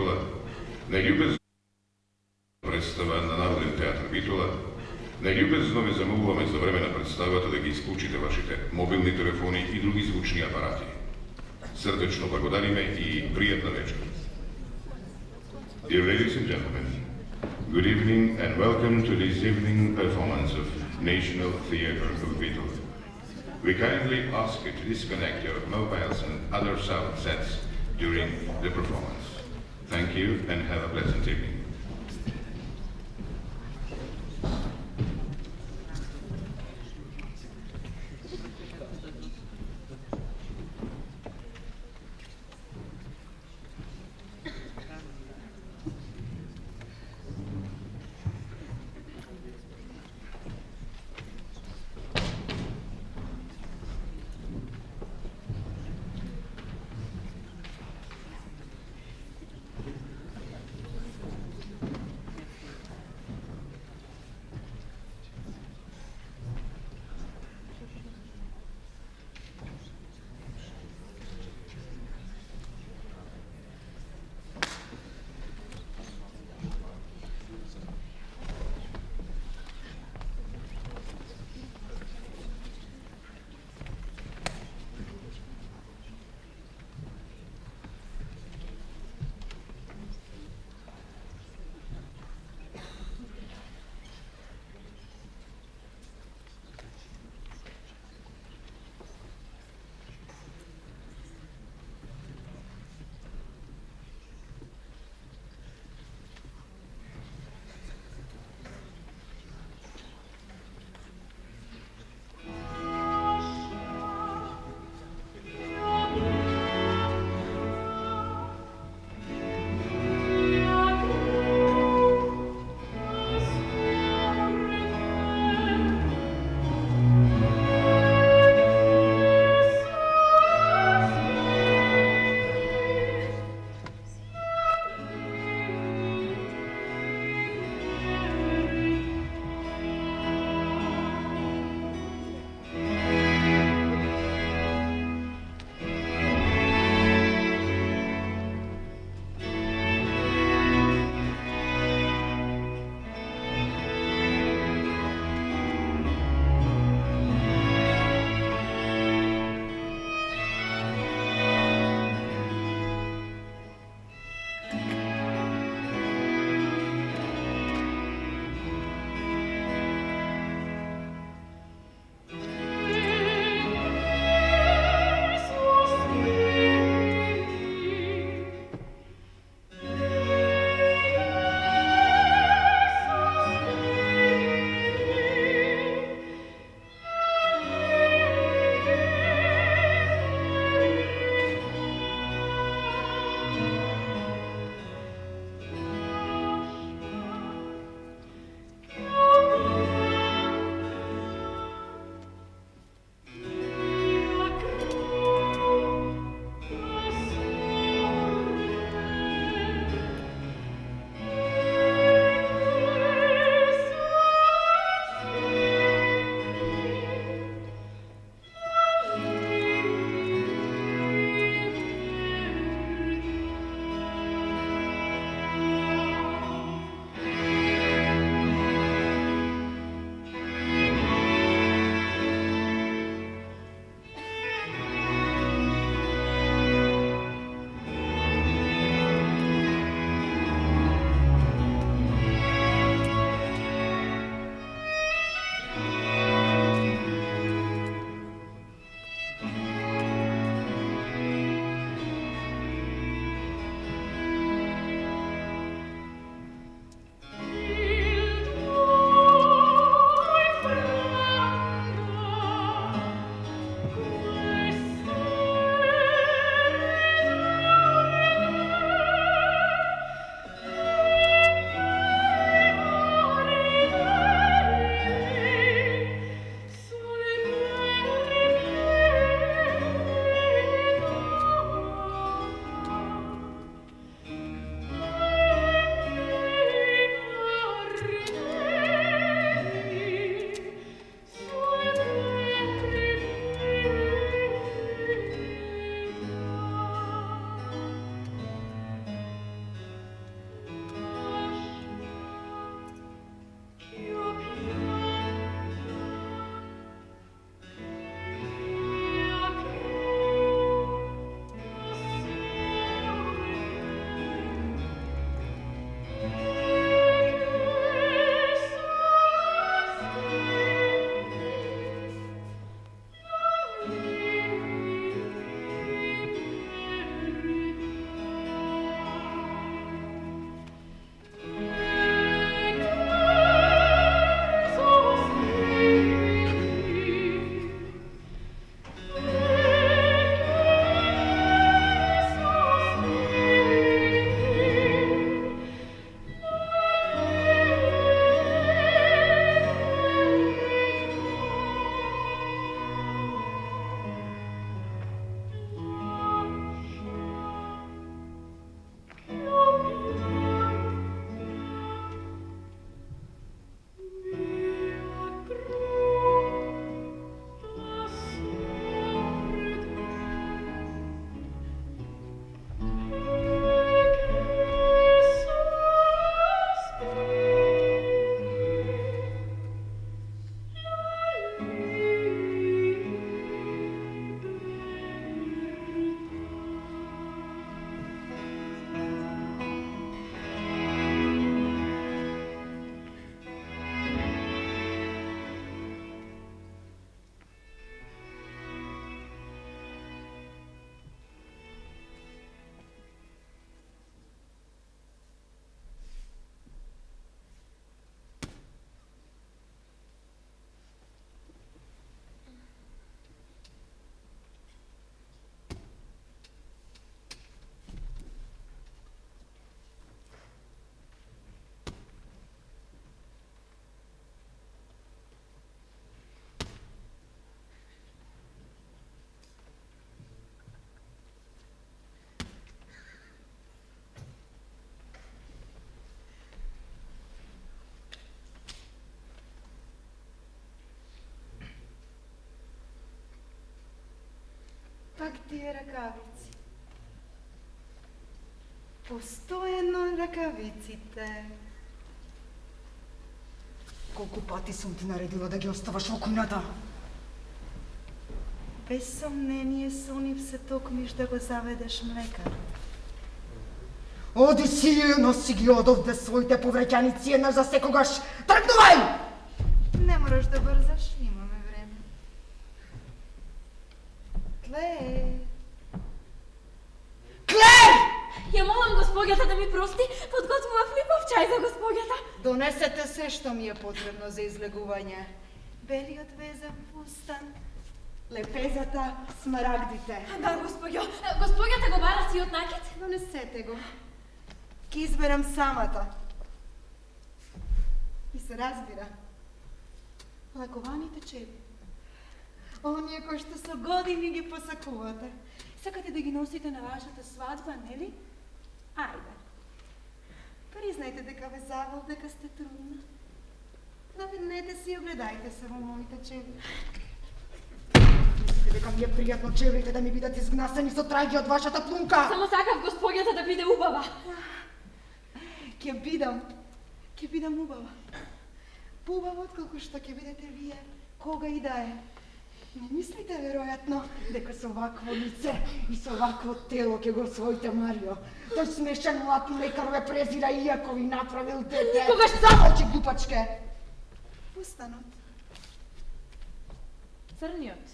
Вітола, найлюбез predstava na Narodni teatr Vitola. Neljubezno me zamolujeme za vremena predstavljate da ga isključite vašite mobilni telefoni i drugi zvučni aparati. Srdečno blagodarime i prijatna večer. Dear ladies and gentlemen, good evening and welcome to this evening performance of National Theatre of Vitola. We kindly ask you to disconnect your mobiles and other sound sets during the performance. Thank you and have a pleasant evening. Пак тие ракавици. Постојано ракавиците. Колку пати сум ти наредила да ги оставаш во кујната? Без сомнение со нив се токмиш да го заведеш млекар. Оди си и носи ги одовде своите повреќаници еднаш за секогаш. Тргнувај! Не мораш да брзаш, имаме време. Клер! Клер! Ја молам госпоѓата да ми прости, подготвував липов чај за госпоѓата. Донесете се што ми е потребно за излегување. Белиот везен фустан, лепезата, смарагдите. Да, госпоѓо. Госпоѓата го бара сиот накид? Донесете го. Ки изберам самата. И се разбира. Лакованите чеви. Оние кои што со години ги посакувате. Сакате да ги носите на вашата свадба, нели? Ајде. Признајте дека ве завал, дека сте трудна. Наведнете си и огледајте се во моите чеви. Мислите дека ми е пријатно чеврите да ми бидат изгнасени со траги од вашата плунка? Само сакав госпоѓата да биде убава. Ќе бидам убава. Поубава отколку што ќе бидете вие, кога и да е. Не мислите веројатно Дека со вакво лице и со вакво тело ќе го освоите Марио. Тој смешен млад лекар ве презира иако ви направил дете. Никогаш замолчи, глупачке! фустанот. Црниот.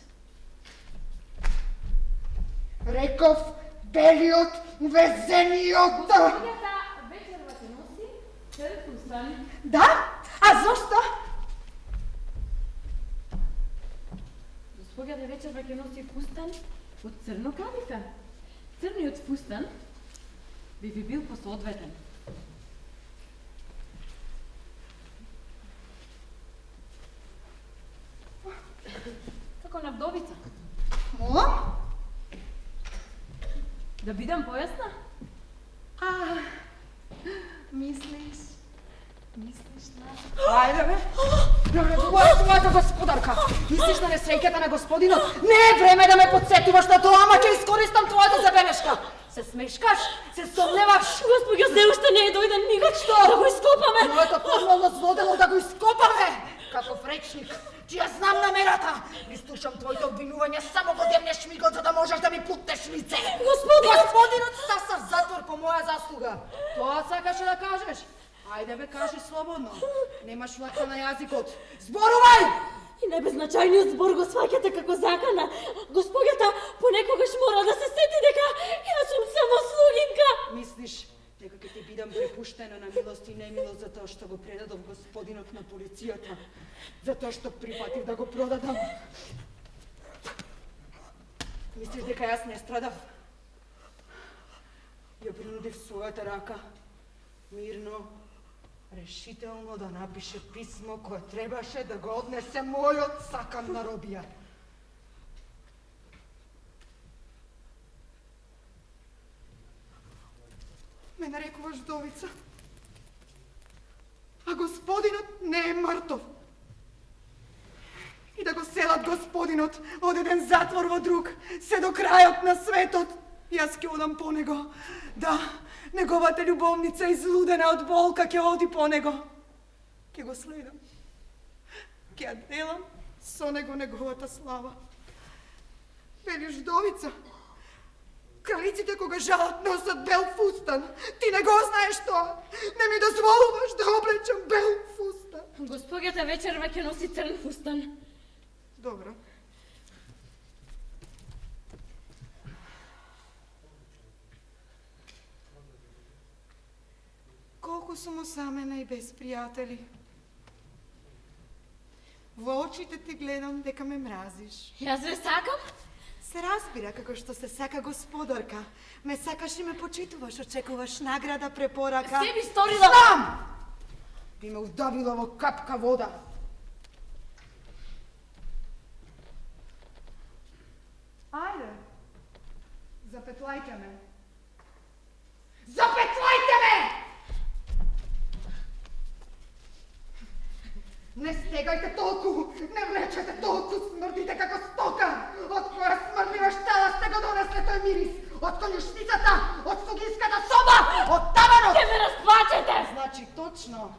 Реков, белиот, везениот! Госпоѓата вечерва ќе носи црн фустан. Да? А зошто? Госпоѓата вечерва ќе носи фустан од црно кадифе. Црниот фустан би ви бил посоодветен. Како на вдовица. Молам? Да бидам појасна? Мислиш на... Ајде бе! Тоа е твојата господарка! Мислиш на несреќата на господинот? Не е време да ме подсетуваш на тоа, ама ќе искористам твојата забелешка! Се смешкаш? Се сомневаш? Господјо, се уште не е дојден никак што да го ископаме. Моето формално злодело да го ископаме! Каков речник, чија знам намерата! Ги слушам твоите обвинувања, само го демнеш мигот за да можеш да ми путнеш лице! Господинот стаса в затвор по моја заслуга! Тоа сакаше да кажеш? Ајде бе, кажи слободно. Немаш лака на јазикот. Зборувај! И небезначајниот збор го сваќате како закана. Госпоѓата понекогаш мора да се сети дека јас сум само слугинка. Мислиш дека ќе ти бидам препуштена на милост и немилост за тоа што го предадов господинот на полицијата, за тоа што прифатив да го продадам? Мислиш дека јас не страдав? Ја принудив својата рака, мирно, решително да напише писмо кое требаше да го однесе мојот сакан на робија. Ме нарекуваш вдовица. А господинот не е мртов. И да го селат господинот од еден затвор во друг, се до крајот на светот. Јас ќе одам по него. Да, неговата љубовница излудена од болка ќе оди по него. Ќе го следам. Ќе ја делам со него неговата слава. Велиш вдовица. Кралиците кога жалат носат бел фустан. Ти не го знаеш тоа. Не ми дозволуваш да облечам бел фустан. Госпоѓата вечерва ќе носи црн фустан. Добро. Колку сум осамена и без пријатели. Во очите ти гледам дека ме мразиш. Јас ве сакам? Се разбира како што се сака господарка. Ме сакаш и ме почитуваш, очекуваш награда, препорака. Се би сторила... Знам! Би ме удавила во капка вода. Ајде. Запетлајте ме. Запетлајте ме! Не стегајте толку, не влечете толку, смрдите како стока, од која смрдлива штала сте го точно.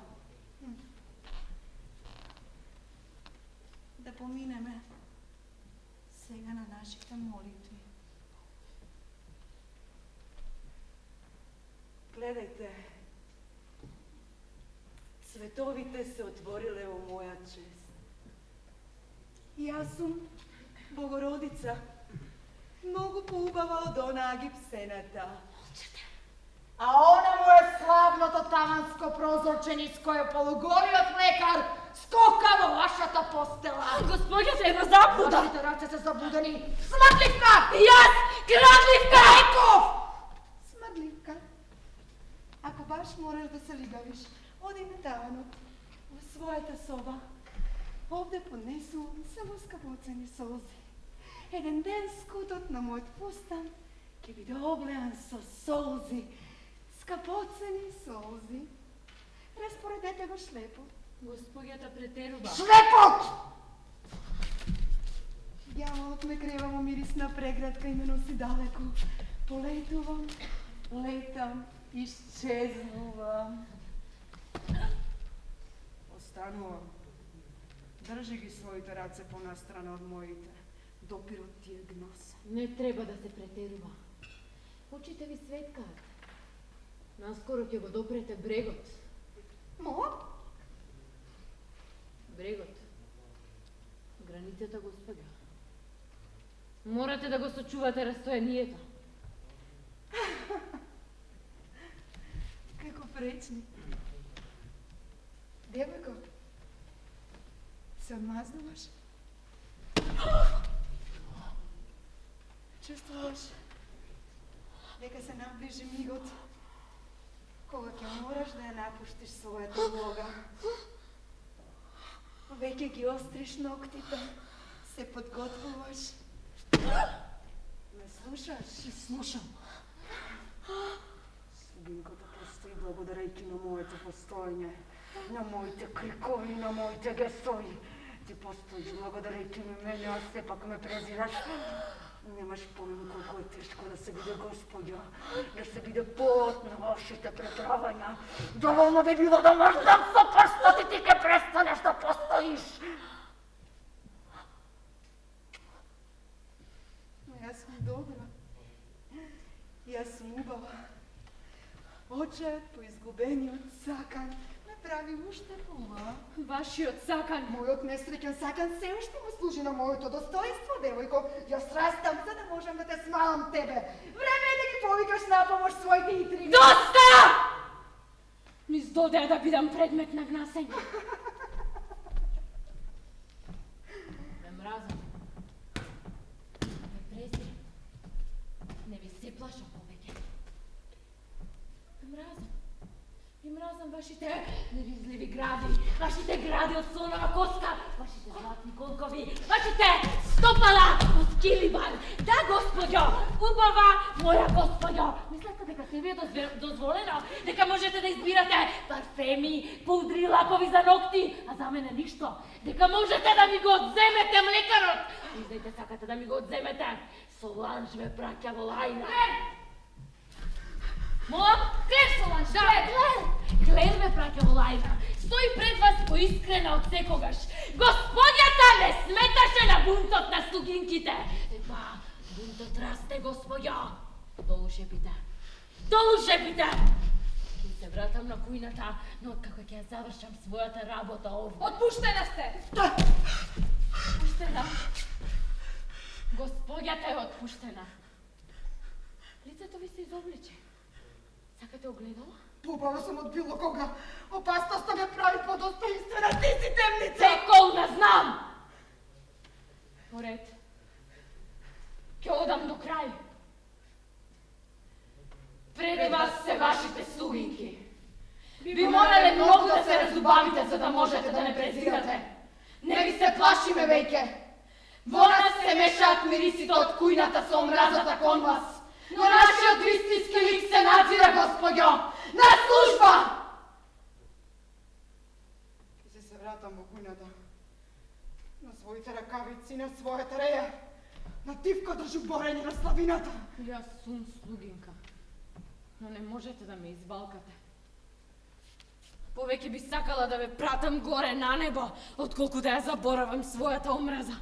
Да поминеме сега на нашите молитви. Гледајте, цветовите се отвориле во моја чест. Јас сум Богородица, многу поубава од она агипсената. А она му е славното таманско прозорче низ кое полуголиот лекар скока во вашата постела. Господјата е го заблуда! Вашите раце се заблудени. Смрдливка! Јас, крадливка! Еков! Смрдливка, ако баш мораш да се лигавиш, оди на таванот, во својата соба. Овде поднесувам само скапоцени солзи. Еден ден скутот на мојот фустан ќе биде облеан со солзи. Скапоцени солзи. Распоредете го шлепот. Господјата претерува. Шлепот! Дјаволот ме крева во мирисна преградка и ме носи далеко. Полетувам, летам, исчезнувам. Останувам. Држи ги своите раце понастрана од моите. Допирот ти е гнос. Не треба да се претерува. Очите ви светкаат. Наскоро ќе го допрете брегот. Мо? Брегот. Границата, Господја. Морате да го сочувате растојанието. Како пречни. Девојко, се одмазнуваш? Чувствуваш дека се наближи мигот кога ќе мораш да ја напуштиш својата влога. Веќе ги остриш ноктите, се подготвуваш. Ме слушаш? Слушам. Слугинката постои благодарејќи на моето постоење, на моите крикови, на моите гесови. Ти постоиш благодарејќи на мене, а сепак ме презираш. Немаш помен колко е тешко да се биде Господја, да се биде плод на вашите преправања. Доволно би било да мрдам со прстот и ти ке престанеш да постоиш. Но јас сум добра. Јас сум убава. Очејот по изгубениот сакан ме прави уште поубава. Вашиот сакан. Мојот несреќен сакан се уште му служи на моето достоинство, девојко. Јас растам за да можам да те смалам тебе. Време е да ги повикаш на помош своите итри. Доста! Ми здодеа да бидам предмет на гнасење. Ме мразам. Ме презирам. Не ви се плашам повеќе. Ме мразам. И мразам вашите невизливи гради, вашите гради од слонова коска, вашите златни колкови, вашите стопала од килимар. Да, Господјо, убава моја Господјо. Мислете дека се ви е дозволено, дека можете да избирате парфеми, пудри, лакови за ногти, а за мене ништо. Дека можете да ми го одземете млекарот. И знаете, сакате да ми го одземете. Соланж ме праќа во лајна. Мом, Клер Соланж, да, Клер! Клер ме праќа во лајна. Стои пред вас поискрена од секогаш. Господјата не сметаше на бунтот на слугинките. Епа, бунтот расте, Господјо. Долу шепите. Долу шепите! Ке се вратам на кујната, но како ќе ја завршам својата работа овде. Отпуштена сте! Отпуштена. Господјата е отпуштена. Лицето ви се изобличе. Сакате огледало? Побава сум од било кога. Опасноста ме прави подостоинствена, ти си темница! Секолна знам! Поред. Ќе одам до крај. Пред вас се вашите слугинки. Би морале многу да се разубавите, за да можете да не презирате. Не ви се плашиме веќе. Во нас се мешаат мирисите од кујната со омразата кон вас. Но нашиот вистински лик се надзира, Господјо. На служба! Ќе се вратам во кујната. На своите ракавици, на својата реја. На тивкото жуборење на славината. Јас сум слугинка, но не можете да ме избалкате. Повеќе би сакала да ве пратам горе на небо, отколку да ја заборавам својата омраза.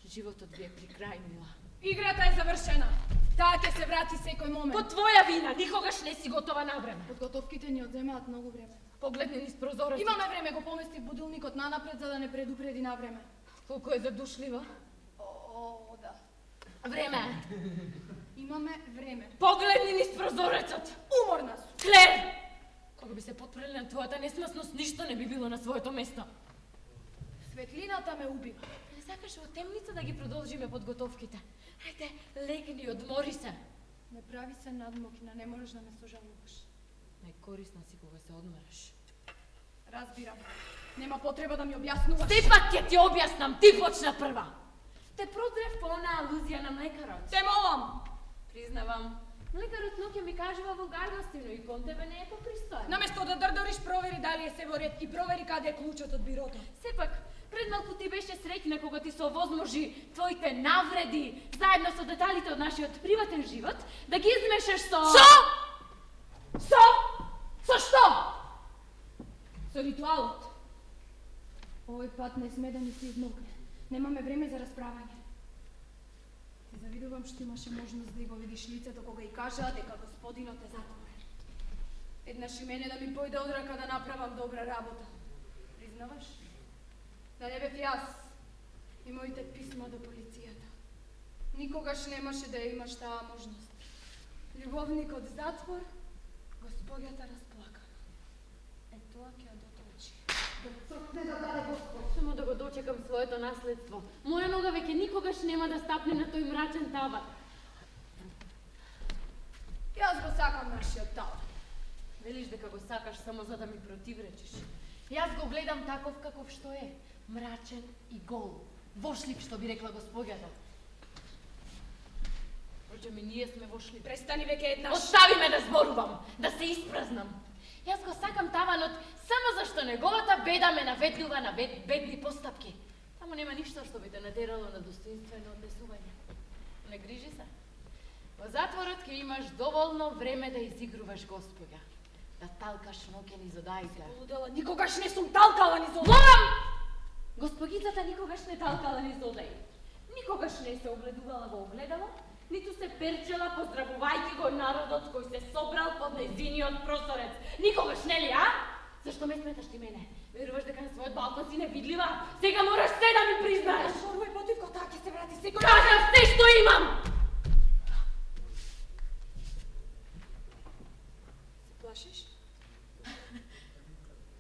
Животот ви е при крај, мила. Играта е завршена. Таа ќе се врати секој момент. По твоја вина, никогаш не си готова на време. Подготовките ни одземаат многу време. Погледни низ прозорец. Имаме време, го поместив будилникот нанапред за да не предупреди на време. Колку е задушлива. О, да. Време е. Имаме време. Погледни низ прозорецот. Уморна сум. Клер! Кога би се потврдили на твојата несмасност, ништо не би било на своето место. Светлината ме убива. Не сакаш во темница да ги продолжиме подготовките. Хајде, легни, одмори се. Не прави се надмокина, не можеш да ме сожалуваш. Најкорисна си кога се одмориш. Разбирам. Нема потреба да ми објаснуваш. Сепак ќе ти објаснам, ти почна прва. Те продрев по онаа алузија на млекарот. Те молам! Признавам, млекарот ноќе ми кажува вулгарности, но и кон тебе не е попристоен. Наместо да дрдориш, провери дали е се во ред и провери каде е клучот од бирото. Сепак, пред малку ти беше среќна кога ти се овозможи твоите навреди, заедно со деталите од нашиот приватен живот, да ги измешаш со... Со што? Со ритуалот. Овој пат не сме да ни се измокне. Немаме време за расправање. Ти завидувам што имаше можност да го видиш лицето кога и кажа дека господинот е затворен. Еднаш и мене да ми појде од рака да направам добра работа. Признаваш? Да не бев јас и моите писма до полицијата. Никогаш немаше да ја имаш таа можност. Љубовникот затвор, господјата расплакана. Е тоа ќе ја доточи. Само да го дочекам своето наследство. Моја нога веќе никогаш нема да стапне на тој мрачен таван. Јас го сакам нашиот таван. Велиш дека го сакаш само за да ми противречиш. Јас го гледам таков каков што е. Мрачен и гол. Вошлив, што би рекла господјата. Впрочем, и ние сме вошливи. Престани веќе еднаш. Остави ме да зборувам, да се испразнам. Јас го сакам таванот само зашто неговата беда ме наведнува на бедни постапки. Таму нема ништо што би те натерало на достоинствено однесување. Не грижи се. Во затворот ќе имаш доволно време да изигруваш господја. Да талкаш ноќе низ одаите. Лудела, никогаш не сум талкала низ одај. Морам! Госпогицата никогаш не талкала низ одај. Никогаш не се огледувала во огледало, ниту се перчела поздравувајќи го народот кој се собрал под нејзиниот прозорец. Никогаш, нели, а? Зашто ме сметаш ти мене? Веруваш дека на својот балкон си невидлива? Сега мораш се да ми признаеш. Шорувај Ботивко, таа ќе се врати секој. Кажав се што имам! Се плашиш?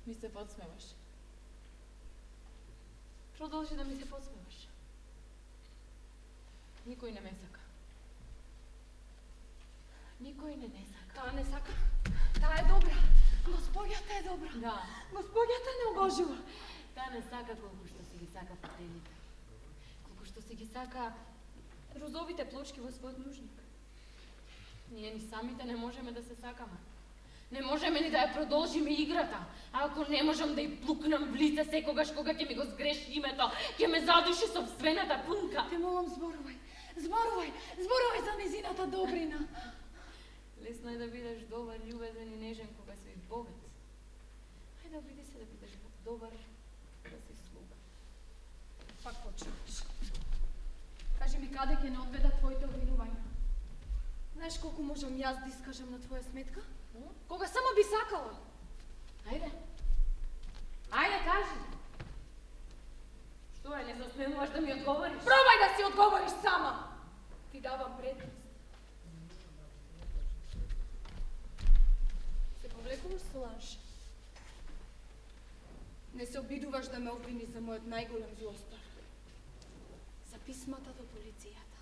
Ми се подсмеваш. Продолжи да ми се подсмеваш. Никој не ме сака. Никој не сака. Таа не сака. Таа е добра. Господјата е добра. Да. Господјата не обожува. Таа не сака колку што си ги сака фотелите. Колку што си ги сака розовите плочки во својот нужник. Ние ни самите не можеме да се сакаме. Не можеме ни да ја продолжиме играта. А ако не можам да ја плукнам в лице секогаш кога ќе ми го сгреши името, ќе ме задуши собствената пунка. Те молам, зборувај. Зборувај. Зборувај за незината добрина. Лесно е да бидеш добар, љубезен и нежен кога си богат. Хајде обиди се да бидеш добар, да си слуга. Пак почнуваш. Кажи ми каде ќе не одведат твоите обвинувања. Знаеш колку можам јас да искажам на твоја сметка? Кога само би сакала. Ајде. Ајде, кажи. Што е, не се осмелуваш да ми одговориш? Пробај да си одговориш сама. Ти давам предност. Се повлекуваш со лаж. Не се обидуваш да ме обвини за мојот најголем злостар. За писмата до полицијата.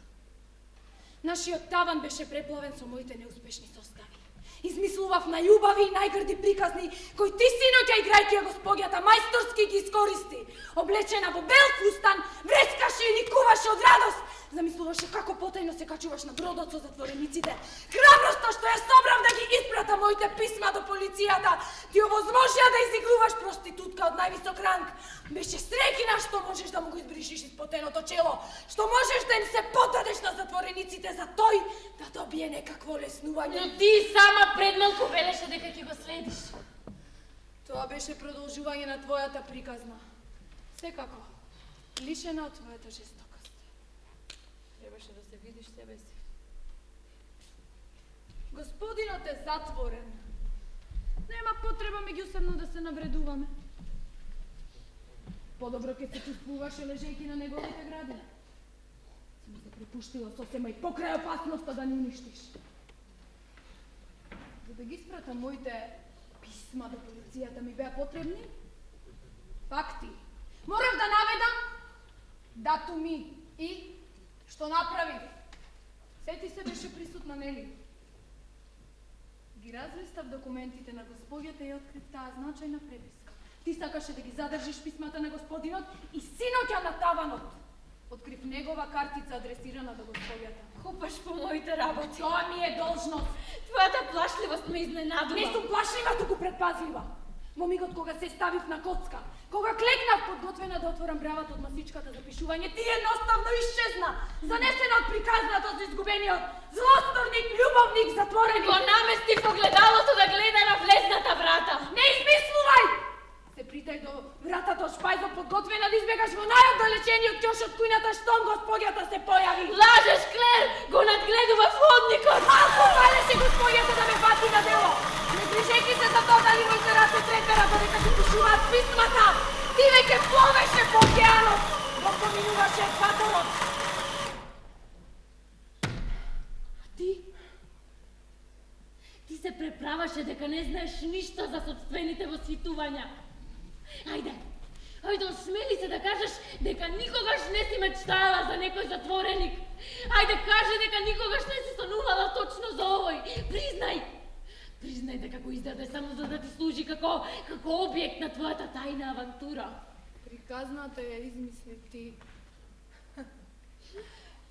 Нашиот таван беше преплавен со моите неуспешни состави. Измислував најубави и најгрди приказни, кои ти синоќа играјќи ја господјата мајсторски ги искористи. Облечена во бел фустан, врескаше и никуваше од радост. Замислуваше како потајно се качуваш на бродот со затворениците. Храброста што ја собрав да ги испрата моите писма до полицијата, ти овозможија да изигруваш проститутка од највисок ранг. Беше среќина што можеш да му го избришиш испотеното чело, што можеш да им се подадеш на затворениците за тој да добие некакво леснување. Но ти сама пред малку велеше дека ќе го следиш. Тоа беше продолжување на твојата приказна. Секако, лишена од твојата жестокост. Требаше да се видиш себе си. Господинот е затворен. Нема потреба меѓусебно да се навредуваме. Подобро ке се чувствуваше лежејќи на неговите гради. Си ми се припуштила сосема и покрај опасноста да ни уништиш. За да ги спратам моите писма до полицијата ми беа потребни факти. Морав да наведам датуми и што направив. Сети се беше присутна, нели? Ги разлистав документите на господјата и открив таа значајна преписка. Ти сакаше да ги задржиш писмата на господинот и синоќа на таванот. Открив негова картица адресирана до господјата. Купаш по моите работи. Тоа ми е должност. Твојата плашливост ме изненадува. Не сум плашлива, туку предпазлива. Во мигот кога се ставив на коцка, кога клекнав подготвена да отворам бравата од масичката за пишување, ти едноставно исчезна, занесена од приказната за изгубениот злосторник, љубовник, затвореник. Го намести погледалото да гледа на влезната врата. Не измислувај! Се притај до вратата од шпајзот подготвена да избегаш во најоддалечениот ќош од кујната штом господјата се појави. Лажеш, Клер! Го надгледува входникот! Малку фалеше господјата да ме бати на дело! Не грижејќи се за тоа дали моите раце трепера додека ти пишуваат писмата! Ти веќе пловеше по океанот! Го поминуваше екваторот! Ти се преправаше дека не знаеш ништо за собствените восвитувања. Ајде, осмели се да кажеш дека никогаш не си мечтала за некој затвореник. Ајде, кажи дека никогаш не си сонувала точно за овој. Признај дека го издаде само за да ти служи како објект на твојата тајна авантура. Приказната ја измисли ти.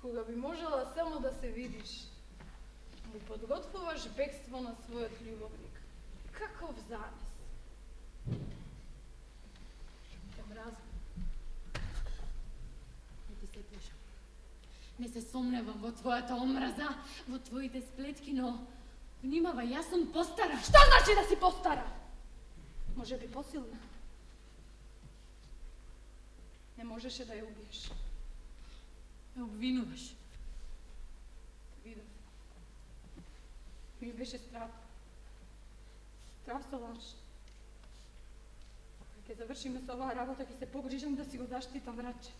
Кога би можела само да се видиш, му подготвуваш бегство на својот љубовник. Каков замис! Те мразам. Не ти се плашам. Не се сомневам во твојата омраза, во твоите сплетки, но внимавај, јас сум постара. Што значи да си постара? Може би посилна. Не можеше да ја убиеш. Ме обвинуваш. Видов. Ми беше страв. Страв со лаж. Кога ќе завршиме со оваа работа, ќе се погрижам да си го заштитам враче.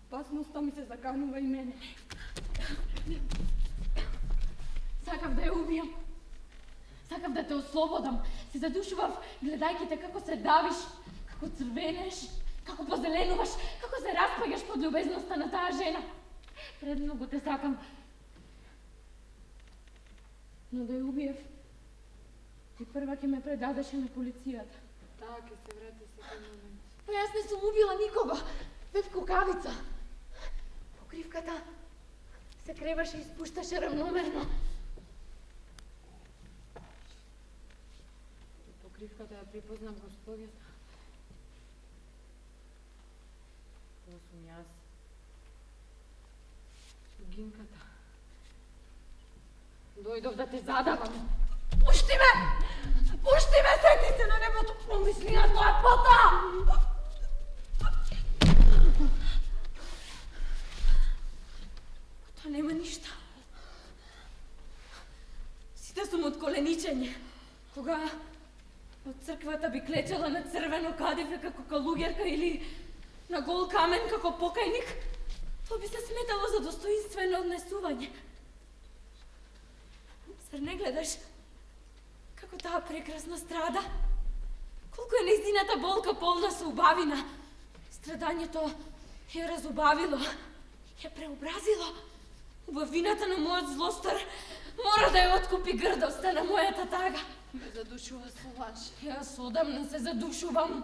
Опасноста ми се заканува и мене. Сакав да ја убијам. Сакав да те ослободам. Се задушував гледајќи те како се давиш, како црвенеш, како позеленуваш, како се распаѓаш под љубезноста на таа жена. Предмногу те сакам. Но да ја убиев, ти прва ќе ме предадеше на полицијата. Таа ќе се врати секој момент. Па јас не сум убила никого. Бев кукавица. Покривката се креваше и спушташе равномерно. Покривката ја припознав господјата. Тоа сум јас. Слугинката. Дојдов да те задавам. Пушти ме! Пушти ме, сети се на небото, помисли на твоја пота! Тоа нема ништа. Сите сум од коленичење. Кога од црквата би клечела на црвено кадифе како калуѓерка или на гол камен како покајник, тоа би се сметало за достоинствено однесување. Зар не гледаш како таа прекрасна страда? Колку е нејзината болка полна со убавина. Страдањето ја разубавило, ја преобразило. Убавината на мојот злостар мора да ја откупи грдоста на мојата тага. Ме задушува со лаж. Јас одамна се задушувам.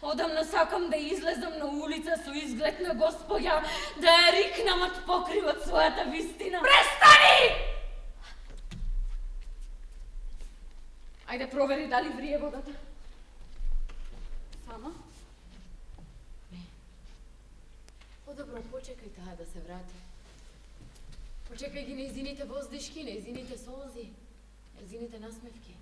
Одамна сакам да излезам на улица со изглед на Господја, да ја рикнам од покривот својата вистина. Престани! Ајде провери дали врие водата. Сама? Не. Подобро, почекај таа да се врати. Почекај ги нејзините воздишки, нејзините солзи, нејзините насмевки.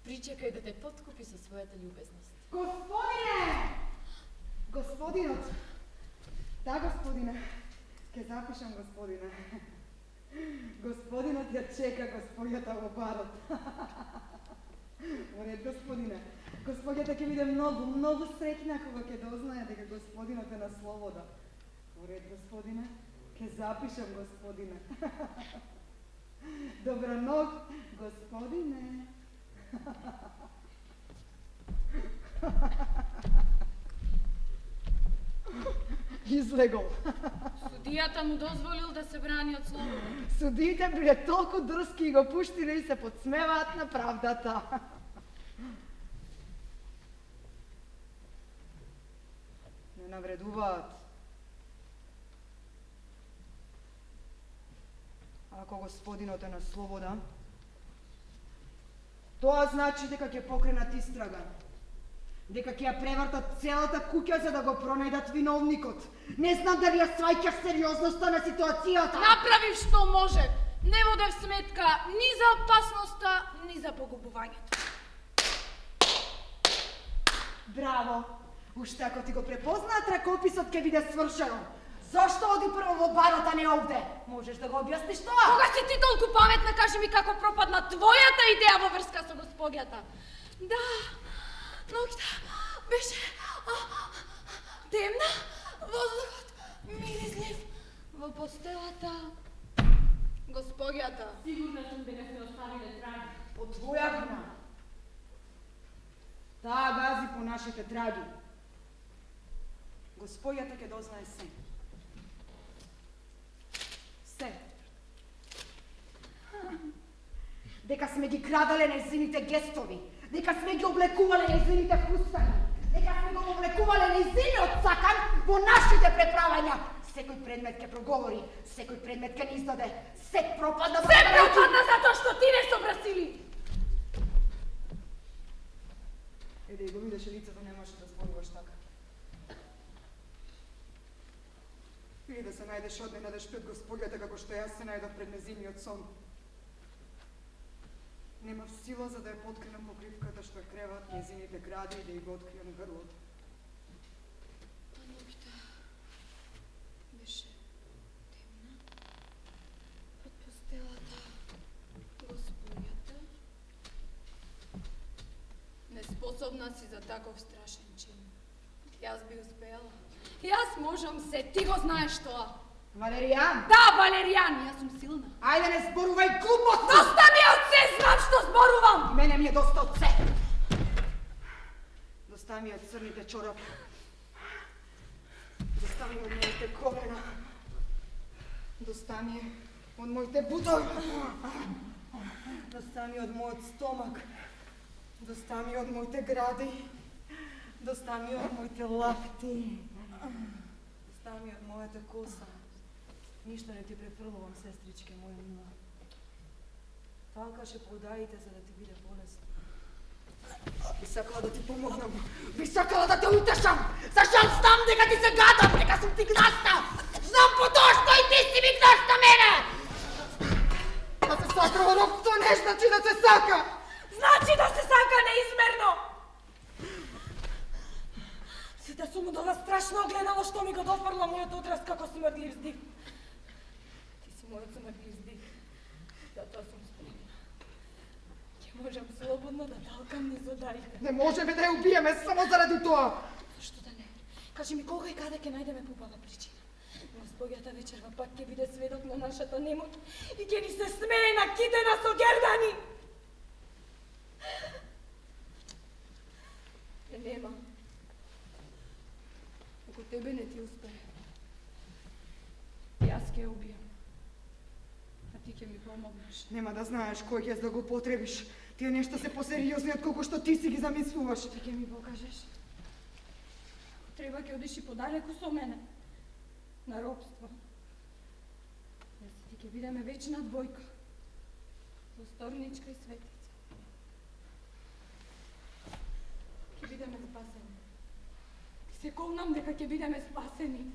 Причекај да те подкупи со својата љубезност. Господине! Господинот! Да, господине. Ке запишам, господине. Господинот ја чека господјата во барот. Во ред, господине. Господјата ќе биде многу, многу среќна кога ќе дознае дека господинот е на слобода. Во ред, господине. Ке запишам, господине. Добра ног, господине. Излегол. Судијата му дозволил да се брани од слобода. Судиите биле толку дрски и го пуштиле и се подсмеваат на правдата. Не навредуваат. Ако господинот е на слобода, тоа значи дека ќе покренат истрага. Дека ќе ја превртат целата куќа за да го пронајдат виновникот. Не знам дали ја сваќаш сериозноста на ситуацијата. Направив што може. Не водев сметка ни за опасноста, ни за погубувањето. Браво! Уште ако ти го препознаат ракописот ќе биде свршено. Зошто оди прво во барот, а не овде? Можеш да го објасниш тоа? Кога си ти толку паметна, кажи ми како пропадна твојата идеја во врска со господјата. Да, ноќта беше темна, воздухот миризлив, во постелата господјата. Сигурна сум дека сте оставиле траги. По твоја вина. Таа гази по нашите траги. Господјата ќе дознае се. Се. Дека сме ги крадале нејзините гестови, дека сме ги облекувале нејзините фустани, дека сме го облекувале нејзиниот сакан во нашите преправања. Секој предмет ќе проговори, секој предмет ќе ни издаде, се пропадна... Се пропадна затоа што ти не собрасили. Еде и го видеше лицето, не можеш да зборуваш така. Или да се најдеш одненадеж пред господјата како што јас се најдов пред незиниот сон. Немав сила за да ја поткренам покривката што ја креваат незините гради и да ја го откријам грлото. Ноќта беше темна. Под постелата господјата. Неспособна си за таков страшен чин. Јас би успеала. Јас можам се, ти го знаеш тоа. Валеријан! Да, Валеријан, јас сум силна. Ајде не зборувај глупости! Доста ми е од се, знам што зборувам! Мене ми е доста од се! Доста ми е од црните чорапи. Доста ми е од моите колена. Доста ми е од моите бутови. Доста ми е од мојот стомак. Доста ми е од моите гради. Доста ми е од моите лапти. Доста ми е од мојата коса. Ништо не ти префрлувам, сестричке моја мила. Талкаше подаите за да ти биде полесно. Би сакала да ти помогнам. Би сакала да те утешам. За жал знам дека ти се гадам, дека сум ти гнасна. Знам по тоа што и ти си ми гнасна мене. Да се сака во робство не значи да се сака. Значи да се сака неизмерно! Сите сум од ова страшно огледало што ми го дофрла мојот одраз како смрдлив здих. Ти си мојот смрдлив здих. Затоа сум спремна. Ќе можам слободно да талкам низ одарите. Не можеме да ја убиеме само заради тоа. Зашто да не? Кажи ми кога и каде ќе најдеме побава причина. Господјата вечерва пак ќе биде сведок на нашата немоќ и ќе ни се смее на китена со гердани. Нема. Ако тебе не ти успее, јас ќе ја убијам. А ти ќе ми помогнеш. Нема да знаеш кој ќе да го потребиш. Тие нешта се посериозни од колку што ти си ги замислуваш. Ти ќе ми покажеш. Ако треба ќе одиш и подалеку со мене. На робство. Јас и ти ќе бидеме вечна двојка. Зосторничка и светица. Ќе бидеме спасени. Ти се колнам дека ќе бидеме спасени.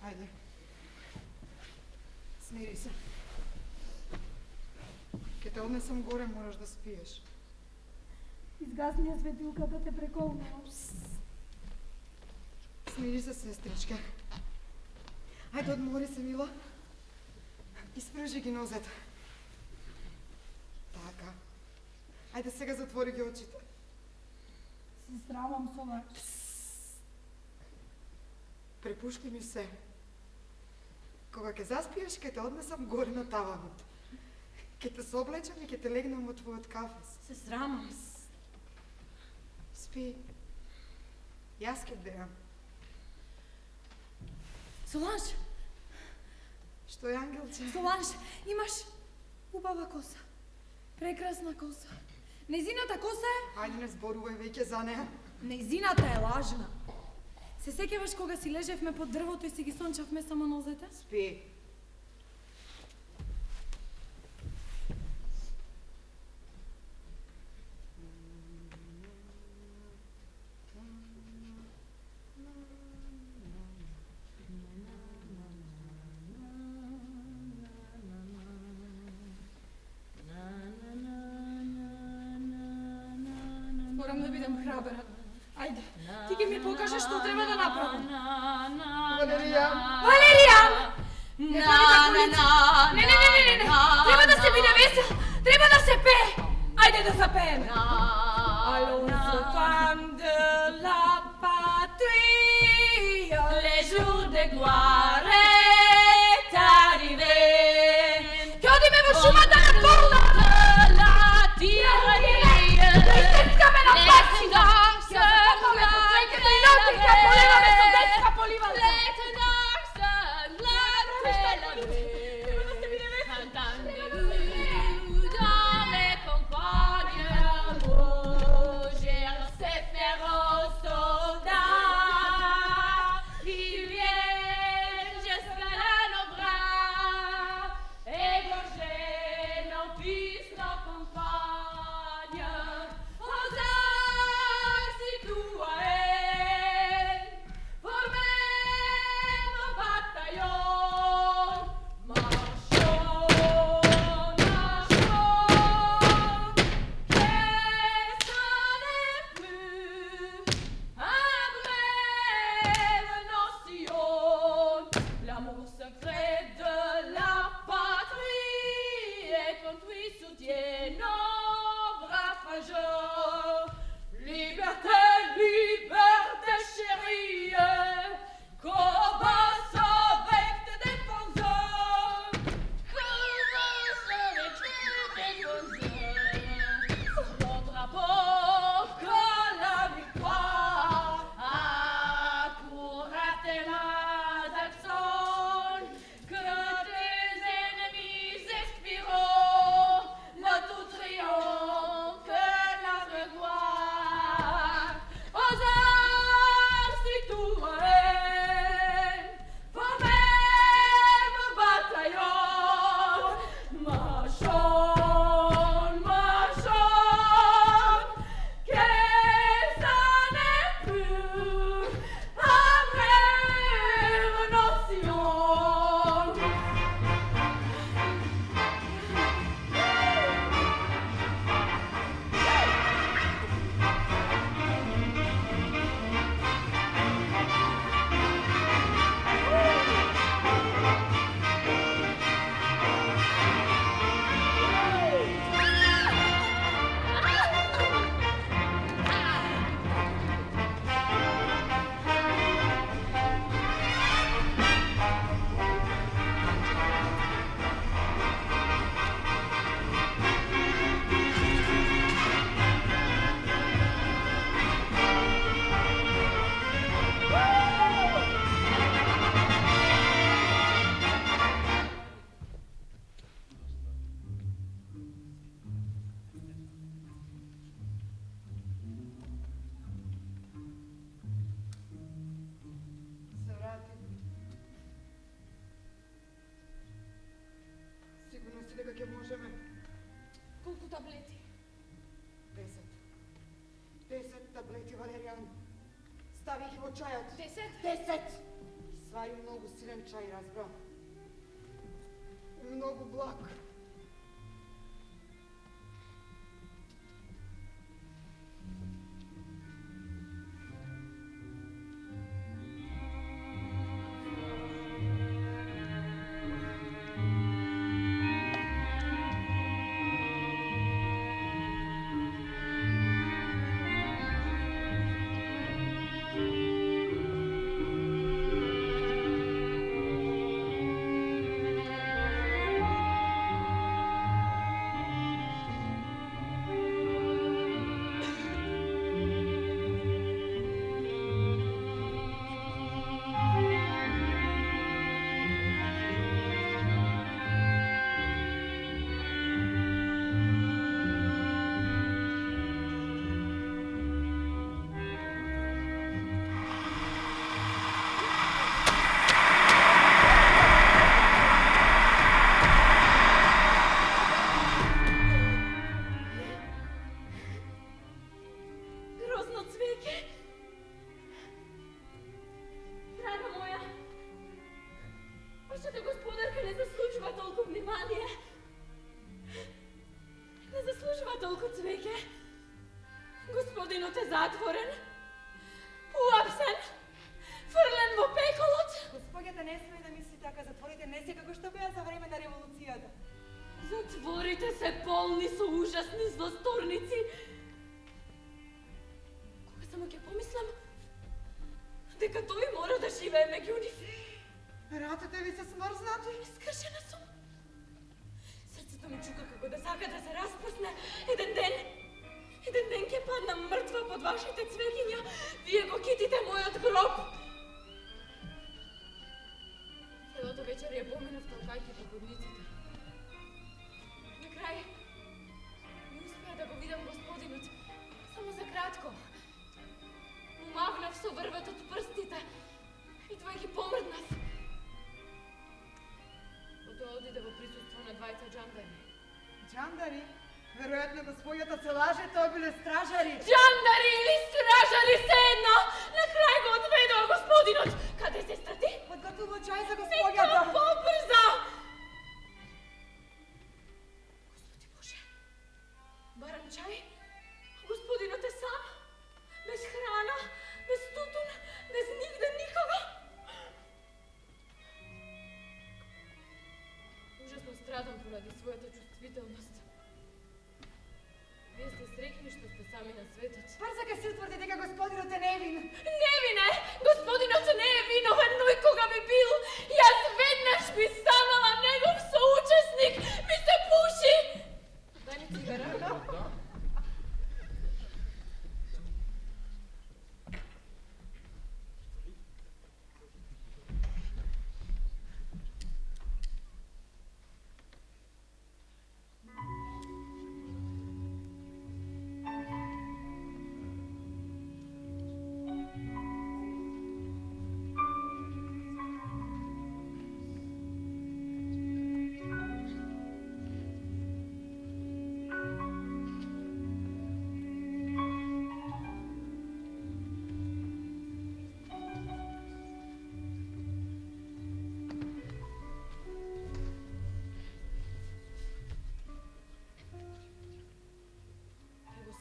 Ајде. Смири се. те однесам горе, мораш да спиеш. Изгасни ја светилката, те преколнувам. Смири се, сестричка. Ајде, одмори се, мила. Испружи ги нозете. Така. Ајде сега затвори ги очите. Се срамам со вас. Препушти ми се. Кога ќе заспиеш, ќе те однесам горе на таванот. Ќе те соблечам и ќе те легнам во твојот кафес. Се срамам. Спи. Јас ќе бдеам. Соланж, Што е, ангелче? Соланж, имаш убава коса. Прекрасна коса. Незината коса е... Ајде, не зборувај веќе за неа. Незината е лажна. Се сеќаваш кога си лежевме под дрвото и си ги сончавме само нозете? Спи. Морам да бидам храбра. Ајде, ти ќе ми покажеш што треба да направам. Валерија! Валеријан! Не прави така лице! Не! Треба да се биде весел! Треба да се пее! Ајде да запееме! Allons femmes de la patrie, le jour de gloire est arrivé. Ќе одиме во шумата на Полна! La tyrannie, искаме на пати! Ќе запомаме по цвеќето и ноќи, ќе поливаме со детска поливалка! дека ќе можеме. Колку таблети? 10. 10 таблети, Валеријан. Стави ги во чајот. 10? 10! Свари многу силен чај, разбра. Многу благ. затворен, уапсен, фрлен во пеколот. Господјата не смее да мисли така, затворите не се како што беа за време на револуцијата. Затворите се полни со ужасни злосторници. Кога само ќе помислам дека тој мора да живее меѓу нив. Ратите ви се смрзнати? Искршена сум. Срцето ми чука како да сака да се распусне. Еден ден ќе паднам мртва под вашите цвеќиња. Вие го китите мојот гроб. Целата вечер ја поминав толкајќи по ходниците. На крај не успеа да го видам господинот. Само за кратко. Му мавнав со врвот од прстите и тој ги помрднав. Потоа одиде во присуство на двајца джандари. Джандари? Веројатно господјата се лаже, тоа биле стражари. Джандари или стражари се едно! На крај го одведоа господинот. Каде се стати? Подготува чај за Нека господјата. побрза! Господи Боже, барам чај, господинот е сам, без храна, без тутун, без нигде никога. Ужасно страдам поради својата чувствителност. Вие сте среќни што сте сами на светот. Брзаке се утврди дека господинот е невин. Невин е! Господинот не е виновен, но и кога би бил, јас веднаш би станала негов соучесник, ми се пуши! Дај ни цигара.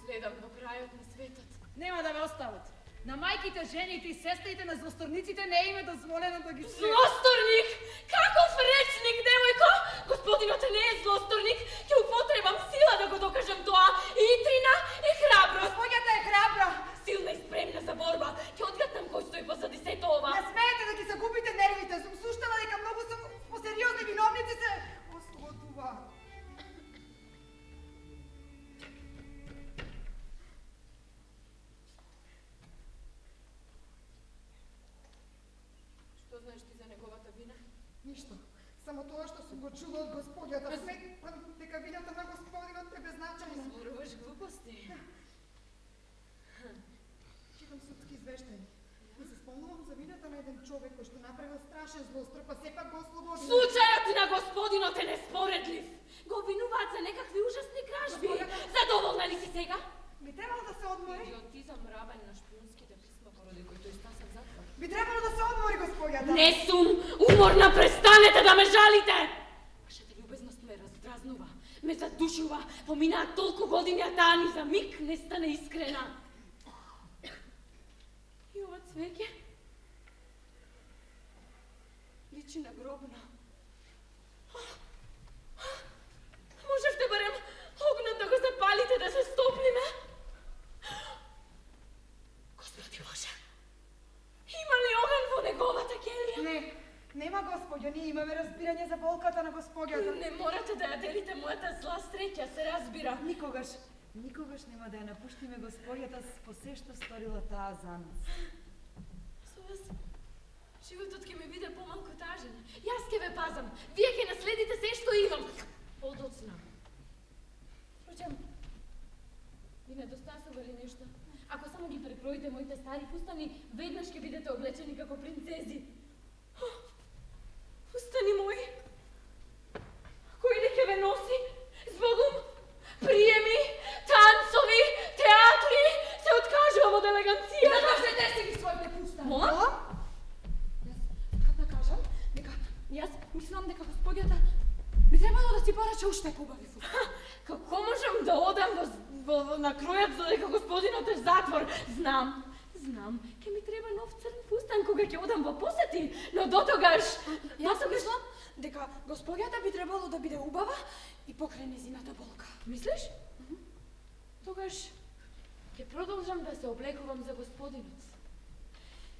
Следам до крајот на светот. Нема да ме остават. На мајките, жените и сестрите на злосторниците не им е дозволено да ги Злосторник! Каков речник, девојко! Господинот не е злосторник, ќе употребам сила да го докажам тоа. И итрина, и храброст. Господјата е храбра. Силна и спремна за борба. Ќе одгатнам кој стои позади сето ова. Не смеете да ги загубите нервите. Сум слуштала дека многу се посериозни виновници се ослободуваат. Што знаеш ти за неговата вина? Ништо. Само тоа што сум го чула од господјата. Сметам дека вината на господинот е беззначајна. Зборуваш глупости. Читам судски извештај. И се спомнувам за вината на еден човек кој што направил страшен злостор, па сепак го ослободил. Случајот на господинот е неспоредлив. Го обвинуваат за некакви ужасни кражби. Задоволна ли си сега? Би требало да се одмори. Идиотизам равен на шпионските писма поради кои тој стаса в затвор. Би требало да се одмори господјата. Не сум уморна, престанете да ме жалите! Вашата љубезност ме раздразнува, ме задушува. Поминаат толку години, а таа ни за миг не стане искрена. И ова цвеќе личи на гробна. Можевте барем огнот да го запалите, да се стопниме? Господи Боже, има ли оган во неговата келија? Не, нема господјо, ние имаме разбирање за болката на господјата. Не морате да ја делите мојата зла среќа, се разбира. Никогаш нема да ја напуштиме господјата по се што сторила таа за нас. Со вас животот ќе ми биде помалку тажен. Јас ќе ве пазам. Вие ќе наследите се што имам. Подоцна. Впрочем, ви недостасува ли нешто? Ако само ги прекроите моите стари фустани, веднаш ќе бидете облечени како принцези. Фустани мои, кој ли ќе ве носи? Збогум, приеми, танцови, театри, се откажувам од елеганцијата. Задржете си ги своите пустани. Мола? Јас, как да кажам, дека јас мислам дека господјата би требало да си порача уште побави фустани. Како можам да одам во на кројот за дека господинот е затвор. Знам, ке ми треба нов црн фустан кога ќе одам во посети, но дотогаш... Јас мислам дека госпоѓата би требало да биде убава и покрај незината болка. Мислиш? Тогаш ќе продолжам да се облекувам за господинот.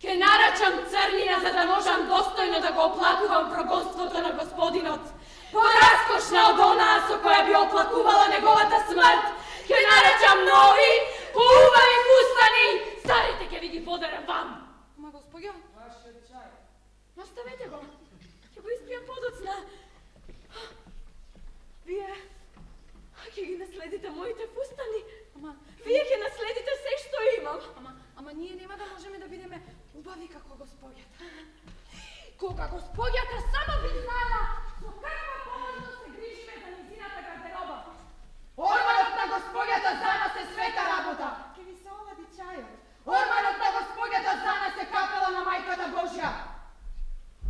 Ке нарачам црнина за да можам достојно да го оплакувам прогонството на господинот. Пораскошна од онаа со која би оплакувала неговата смрт. Ке нарачам нови, поубави фустани. Старите ќе ви ги подарам вам. Ама госпоѓа, Оставете го. Ќе го испијам подоцна. Вие ќе ги наследите моите фустани. Вие ќе наследите се што имам. ама ние нема да можеме да бидеме убави како госпоѓата. Кога госпоѓата само би знаела со каква поможност се грижиме за незината гардероба. Орманот на госпоѓата за нас е света работа. Ке ви се олади чајот. Орманот на госпоѓата за нас е капела на мајката Божја.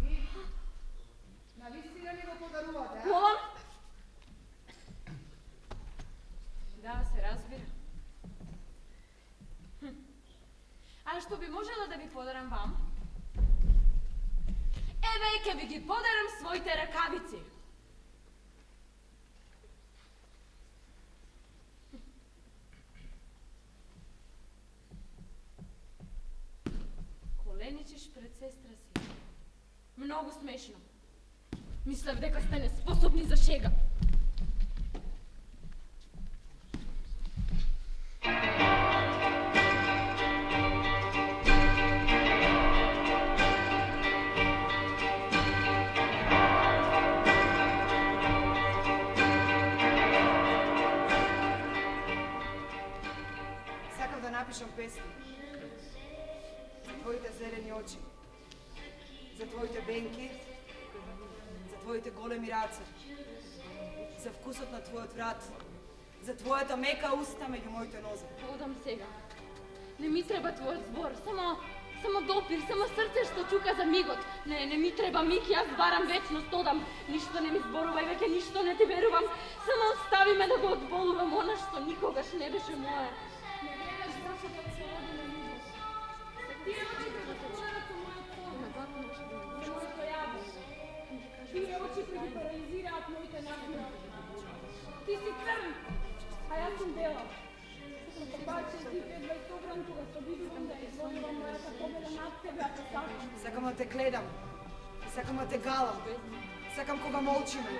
И навистина ни го подарувате, а? Молам? Да, се разбира. А што би можела да ви подарам вам? Еве, ќе ви ги подарам своите ракавици. Коленичиш пред сестра си. Многу смешно. Мислев дека сте неспособни за шега. Сакам да напишам песни. За твоите зелени очи. За твоите бенки. За твоите големи раце. За вкусот на твојот врат. За твојата мека уста меѓу моите нозе. Одам сега. Не ми треба твојот збор, само допир, само срце што чука за мигот. Не ми треба миг, јас барам вечност, одам. Ништо не ми зборувај, веќе ништо не ти верувам. Само остави ме да го одболувам она што никогаш не беше мое. Не гледаш зашто да се роди на мигот. Тие очи да се гледат со мојот поглед. За моето јаво. Тие очи ги парализираат моите надмира. Ти си црн, а јас сум бела. Обаче ти едва собран кога се обидувам да извојувам мојата победа над тебе, ако сакам. Сакам да те гледам. Сакам да те галам. Сакам кога молчиме.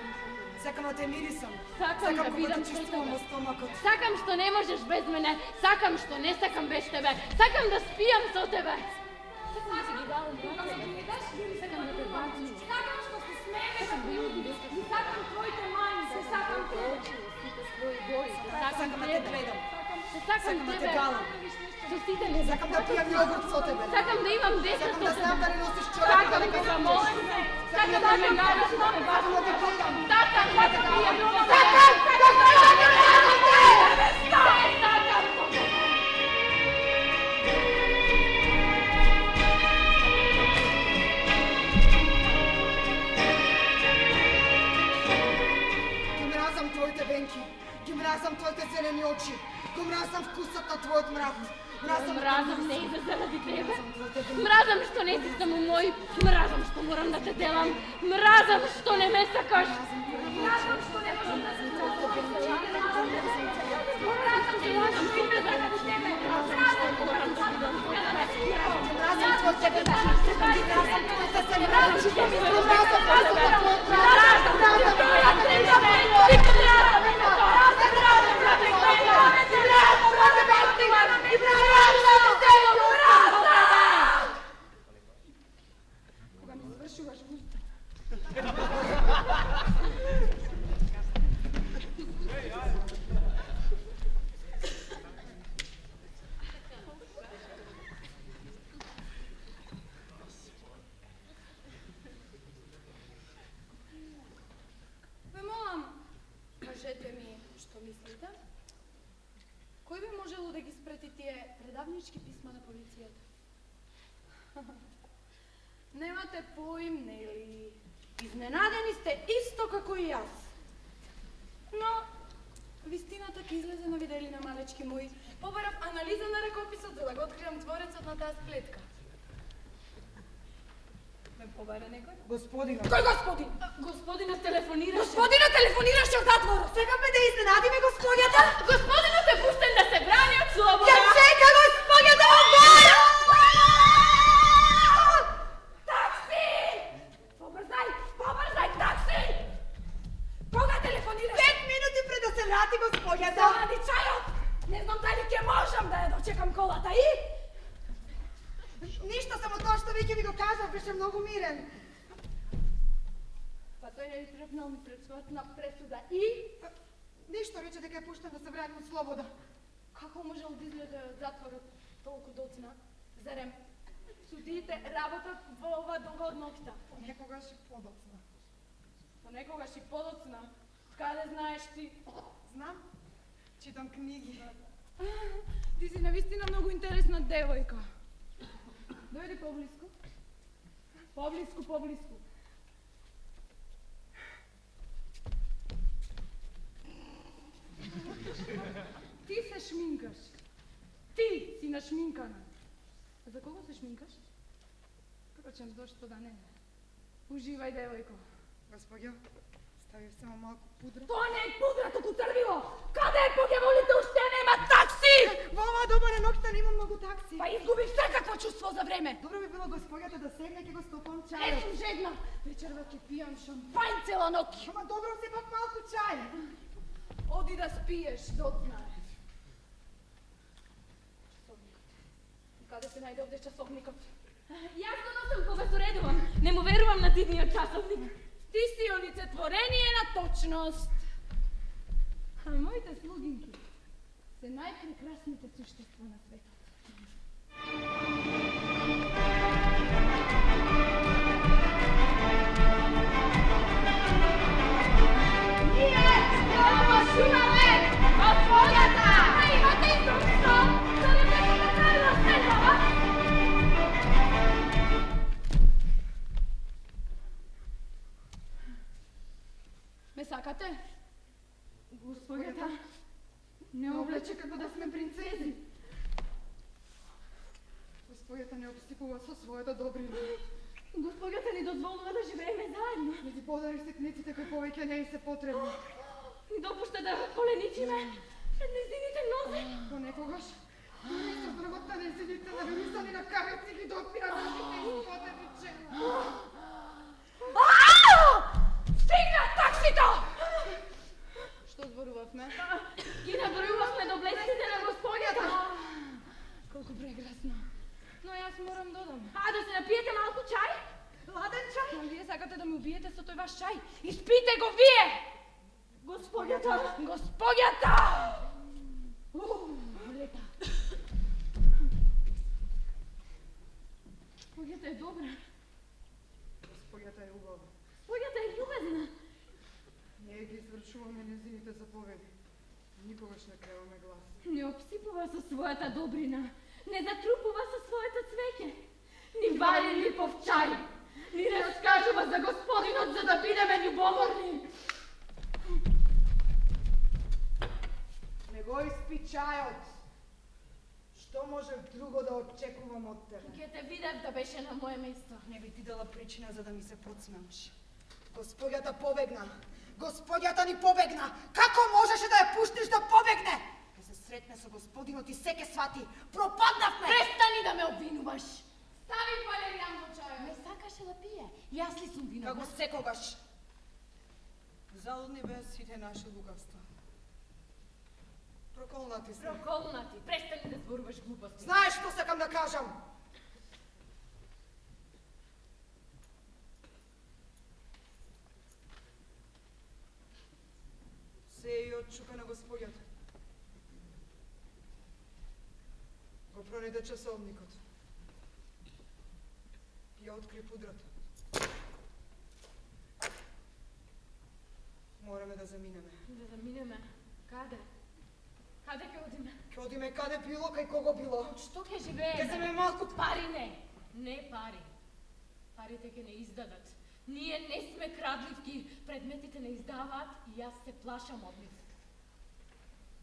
Сакам да те мирисам. Сакам да кога бидам те со чувствувам тебе. во стомакот. Сакам што не можеш без мене, сакам што не сакам без тебе, сакам да спијам со тебе. Сакам да се ги давам раката, сакам да те бацам. Сакам што се смееш со други. И сакам твоите мајни, се сакам тебе. Сите своји бои, Сакам да те гледам. Сакам Сакам да те тебе. галам. Со сите не Сакам да пијам јогурт со тебе. Сакам да имам деца Сакам со да знам тебе. дали носиш чорапи Сакам дека да се молам се. Сакам да ме галаш, да ме Сакам да те бацаш. гледам. Сакам да те пијам. Сакам! Ги мразам твоите венки. Ги мразам твоите зелени очи. Го мразам вкусот на твојот мрак. Мразам не и заради тебе. Мразам што не си само мој. Мразам што морам да те делам. Мразам што не ме сакаш. Мразам што не можам да се сакам. Мразам што морам да заради тебе. Мразам што морам да бидам твоја дечка. Мразам твоите венки. Мразам твоите зелени очи. Кога ми свршуваш густ. Ве молам, кажете ми што мислите? Кој би можело да ги спрети тие предавнички писма на полицијата? Немате поим, нели? Изненадени сте исто како и јас. Но, Вистината ќе излезе на виделина, малечки мои. Побарав анализа на ракописот, за да го откриам творецот на таа сплетка. Ме побара некој? Господинот. Кој господин? Господинот телефонираше. Господинот телефонираше од затвора. Сакаме да изненадиме господјата. Господинот е пуштен да се брани од слобода. Ја чека господјата во двора! Такси! Побрзај, такси! Кога телефонираш? 5 минути пред да се врати господјата. Завади чајот! Не знам дали ќе можам да ја дочекам колата и... Ништо, само тоа што веќе ви го кажав, беше многу мирен. Па тој не изрекнал ми предсмртна пресуда и... Ништо, рече дека е пуштен да се врати од слобода. Како можел да излезе од затворот толку доцна? Зарем судиите работат во ова долго од ноќта? Понекогаш и подоцна. Понекогаш и подоцна. Каде знаеш ти? Знам, читам книги. Ти си навистина многу интересна девојка. Дојди поблиску. Поблиску. Ти се шминкаш. Ти си нашминкана. А за кого се шминкаш? Впрочем, зошто да не? Уживај, девојко. Господја, ставив само малку пудра. Тоа не е пудра, туку црвило! Каде е погеволите, уште нема такси! Во оваа доба на ноќта нема многу такси. Па изгубив секакво чувство за време. Добро би било господјата да седне, ќе го стопам Не чајот. сум жедна. Вечерва ќе пијам шампањ цела ноќ. Ама добро, сепак малку чај. Оди да спиеш, доцна. Часовникот. Каде се најде овде часовникот? Јас го носам кога се редувам. Не му верувам на дивниот часовник. Ти си олицетворение на точност. А моите слугинки се најпрекрасните суштества на светот. Ние промашуваме господјата! А имате изумство да не ме Карла Следвава? Ме сакате? Господјата не облече како да сме принцези. Господјата не обстипува со својата добрина. Господјата ни дозволува да живееме заедно. Не ги подари ситниците кои повеќе не и се потребни. Ни допушта да коленичиме пред нејзините нозе. Понекогаш, ние со дрвата нејзините нависани на кавици ги допира носите и потеби чела. Стигна таксито! Што зборувавме? Ги набројувавме до блеските на господјата. Колку прекрасно. Но јас морам да одам. А да се напиете малку чај? Ладен чај? А вие сакате да ме убиете со тој ваш чај? Испите го вие! Господјата. Господјата! Лета. Господјата е добра. Господјата е убава. Господјата е љубезна. Ние ги извршуваме незините заповеди. Никогаш не креваме глас. Не обсипува со својата добрина. Не затрупува со своето цвеќе. Ни вари липов чај. Ни раскажува за господинот за да бидеме љубоморни. Не го испи чајот. Што можев друго да очекувам од тебе? Ке те видев да беше на моје место. Не би ти дала причина за да ми се подсмеваш. Господјата побегна. Господјата ни побегна. Како можеше да ја пуштиш да побегне? Ке се сретне со господинот и се ке свати. Пропаднавме! Престани да ме обвинуваш. Стави валеријан во чајот. Ме сакаше да пие. Јас ли сум Како виновна? секогаш. Залудни беа сите наши лугавства. Проколнати сме. Проколнати. Престани да зборуваш глупости. Знаеш што сакам да кажам? Се и отчука на господјата. Го пронајде часовникот. Ја откри пудрата. Мораме да заминеме. Да заминеме. Каде? Каде ќе одиме? Ке одиме каде било, кај кого било. Што ќе Ке живееме? земе малку Пари не. Не пари. Парите ќе не издадат. Ние не сме крадливки. Предметите не издаваат и јас се плашам од нив.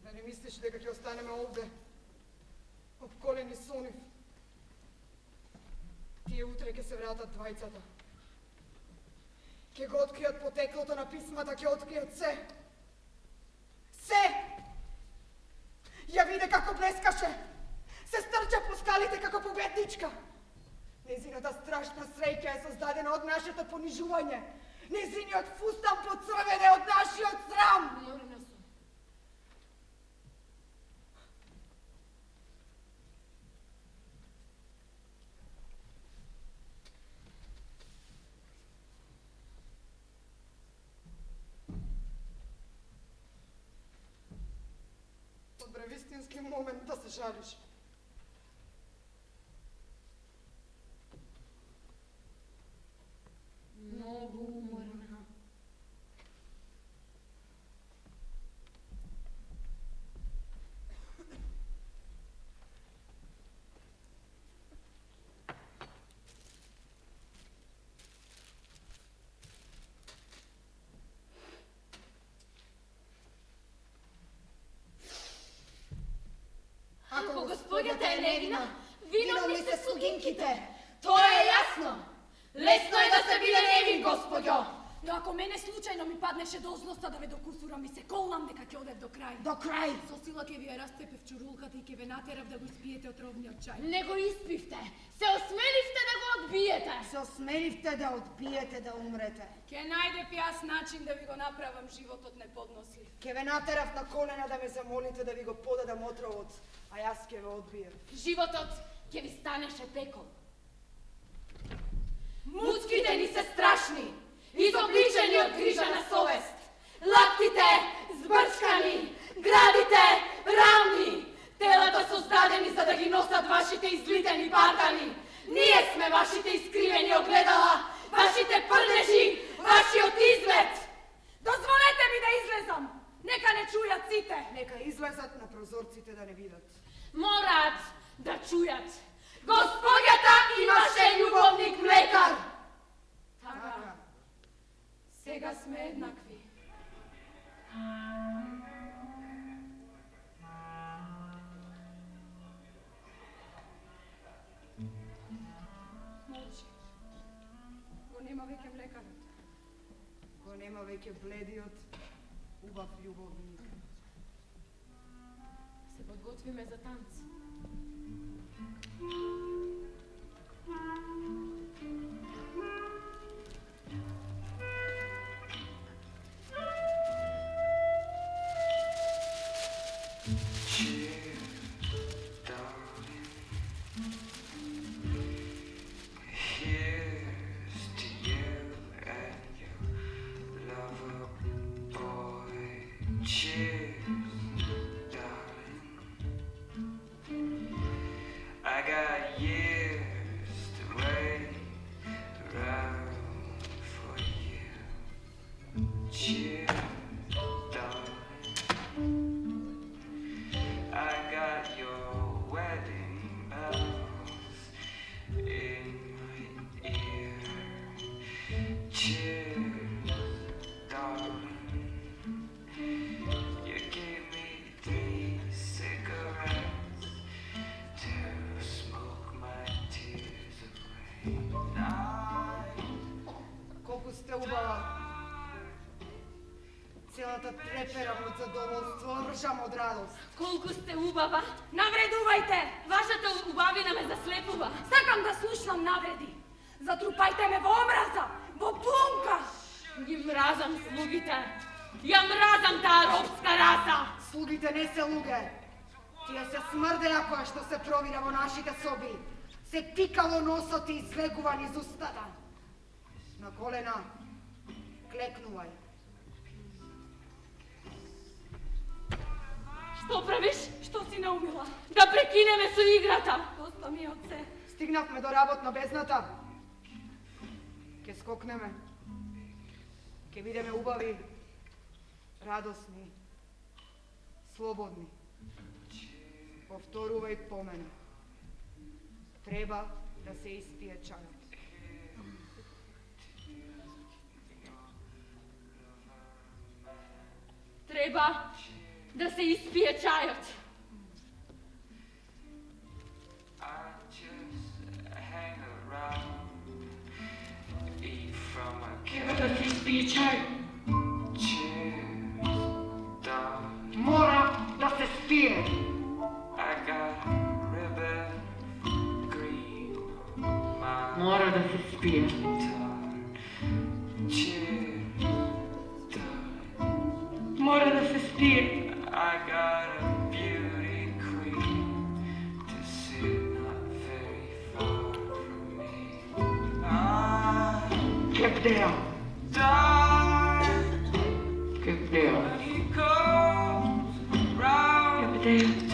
Da ne misliš дека ќе останеме овде, обколени со нив. Тие утре ќе се вратат двајцата. Ќе го откријат потеклото на писмата, ќе откријат се. Се! Ја виде како блескаше. Се стрча по скалите како победничка. Незината страшна среќа е создадена од нашето понижување. Незиниот фустан поцрвен е од нашиот срам. Уморена сум. Добре, вистински момент да се жалиш. Многу уморна. Ако господјата е невина, виновни се слугинките. Тоа е јасно. Лесно е да се биде невин, господјо. Но ако мене случајно ми паднеше должноста да ве докусурам и се колнам дека ќе одев до крај. До крај. Со сила ќе ви ја расцепев чурулката и ќе ве натерав да го испиете отровниот чај. Не го испивте. Се осмеливте да го одбиете. Се осмеливте да одбиете да умрете. Ќе најдев јас начин да ви го направам животот неподнослив. Ке ве натерав на колена да ме замолите да ви го подадам отровот, а јас ке ве одбием. Животот ќе ви станеше пекол. Муцките ни се страшни, изобличени од грижа на совест. Лактите збрчкани, градите рамни, телата создадени за да ги носат вашите излитени партани. Ние сме вашите искривени огледала, вашите пърнежи, вашиот изглед. Дозволете ми да излезам, нека не чујат сите. Нека излезат на прозорците да не видат. Мораат да чујат. Господјата имаше љубовник млекар. Така, сега сме еднакви. Молчи. Го нема веќе млекарот. Го нема веќе бледиот, убав љубовник. Се подготвиме за танц. I got years to wait around for you. Cheers, darling. I got your wedding bells in my ear. Cheers, darling. You gave me 3 cigarettes to smoke my tears away. Колку сте убава. Целата треперам од задоволство, ржам од радост. Колку сте убава. Навредувајте! Вашата убавина ме заслепува. Сакам да слушнам навреди. Затрупајте ме во омраза, во бунка. Ги мразам слугите. Ја мразам таа робска раса. Слугите не се луѓе. Тие се смрдеа која што се провира во нашите соби. Се пикало носот и излегува низ устата. На колена, клекнувај. Што правиш? Што си наумила? Да прекинеме со играта. Доста ми е од се. Стигнавме до работна безната. Ке скокнеме. Ке бидеме убави, радосни, слободни. Повторувај по мене. Треба да се испие чајот. Треба da se ispije čajac. I just hang around, eat from a Evo da se ispije čaj. cheers, dog. Mora da se spije. I got ribbon green, my Mora da se spije. tongue. Cheers, dog. Mora da se spije. I got a beauty queen to sit not very far from me. I Che deo. die Che deo. when he goes round Che deo.